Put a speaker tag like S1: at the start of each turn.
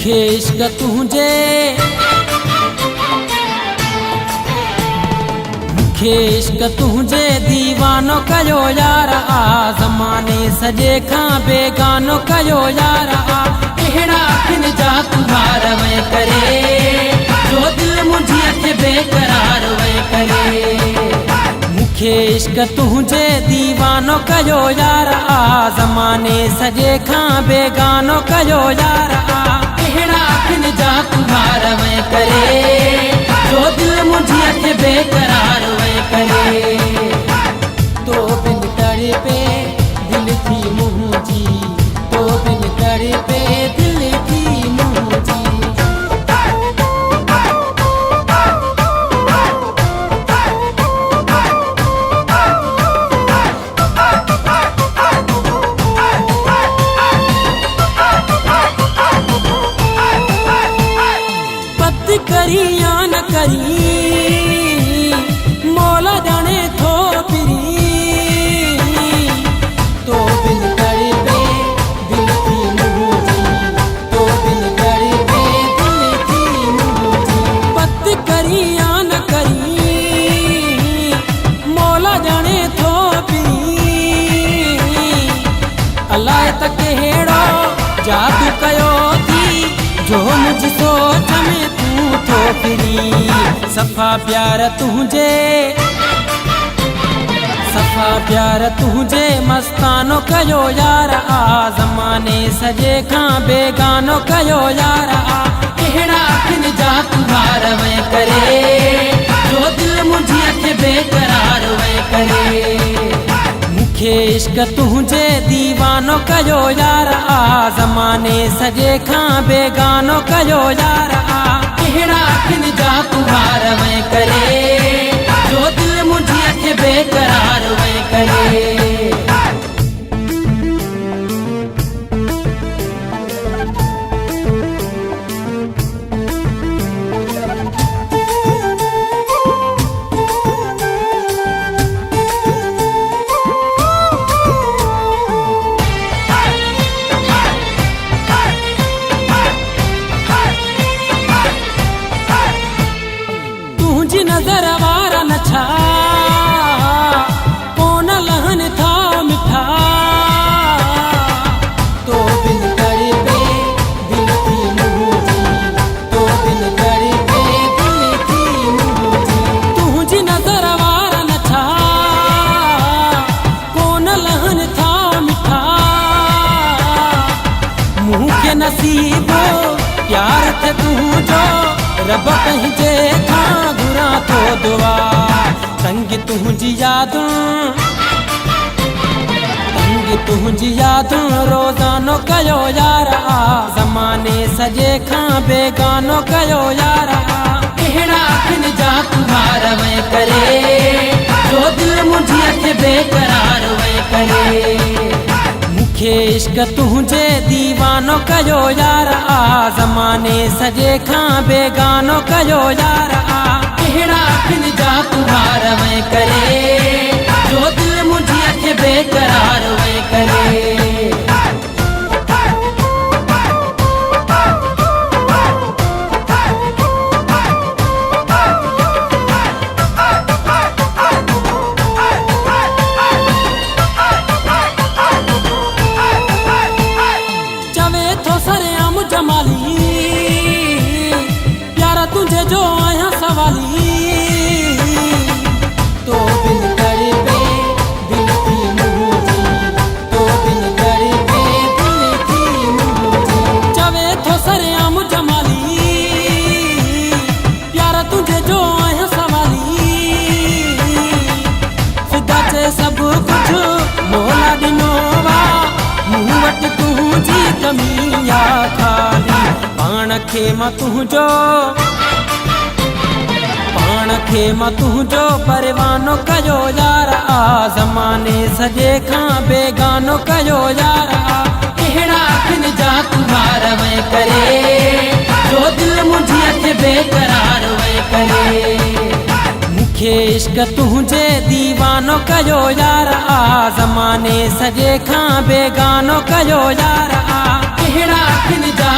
S1: मूंखे इश्क तुझे मूंखे इश्क तुझे दीवानो कयो यार आ ज़माने सजे खां बेगानो कयो यार आ अहिड़ा अखियुनि जा तुहार वए करे जो दिल मुंहिंजी अखे बेकरार वए करे मूंखे इश्क तुझे दीवानो कयो यार आ ज़माने सजे खां बेगानो कयो यार आ अहिड़ा अखियुनि जा तुहार वए करे जो दिल मुंहिंजी अखे बेकरार वए करे तो बिन तड़पे दिल थी मुंहिंजी तो बिन तड़पे दिल थी मुंहिंजी करी या न करी मौला जाने थो पिरी तो बिन तड़पे दिल थी मुंहिंजी तो बिन तड़पे दिल थी मुंहिंजी पत करी या न करी मौला जाने थो पिरी अलाए त कहिड़ो जादू कयो थी जो मुझ सोच में तो फिरी सफ़ा प्यार तुझे मस्तानो कयो यार आ ज़माने सजे खां बेगानो कयो यार आ अहिड़ा अखियुनि जा तुहार वए करे जो दिल मुंहिंजी अखे बेकरार वए करे मूंखे इश्क तुझे दीवानो कयो यार आ ज़माने सजे खां बेगानो कयो यार आ अहिड़ा अखियुनि जा तुहार वए करे जो दिल मुंहिंजी अखे बेकरार वए करे नजर वारा न छा कोन लहन था मिठा तो बिन तड़पे दिल थी मुंहिंजी तो बिन तड़पे दिल थी मुंहिंजी तुझी नजर वारा न छा कोन लहन था मिठा मूंखे नसीबो प्यार थे तुझो रब पंहिंजे खां घुरा तो दुआ संग तुझी यादूं रोज़ानो कयो यार आ ज़माने सजे खां बेगानो कयो यार आ अहिड़ा अखियुनि जा तुहार वए करे जो दिल मुंहिंजी अखे बेकरार वए करे मूंखे इश्क तुझे दीवानो कयो यार आ ज़माने सजे खां बेगानो कयो यार आ अहिड़ा अखियुनि जा तुहार वए करे जो दिल मुंहिंजी अखे बेकरार वए करे जमाली प्यारा तुझे जो आया सवाली तो बिन तड़पे दिल थी मुंहिंजी तो बिन तड़पे दिल थी मुंहिंजी चवे थो सरेआम जमाली प्यारा तुझे जो आया सवाली फिदा चे सब कुछ मोला ॾिनो वा मूं वटि तुझी कमी या खाली पाण खे मां तुझो परवानो कयो यार आ ज़माने सजे खां बेगानो कयो यार आ अहिड़ा अखियुनि जा तुहार वए करे जो दिल मुंहिंजी अखे बेकरार वए करे मूंखे इश्क तुझे दीवानो कयो यार आ ज़माने सजे खां बेगानो कयो यार आ अहिड़ा अखियुनि जा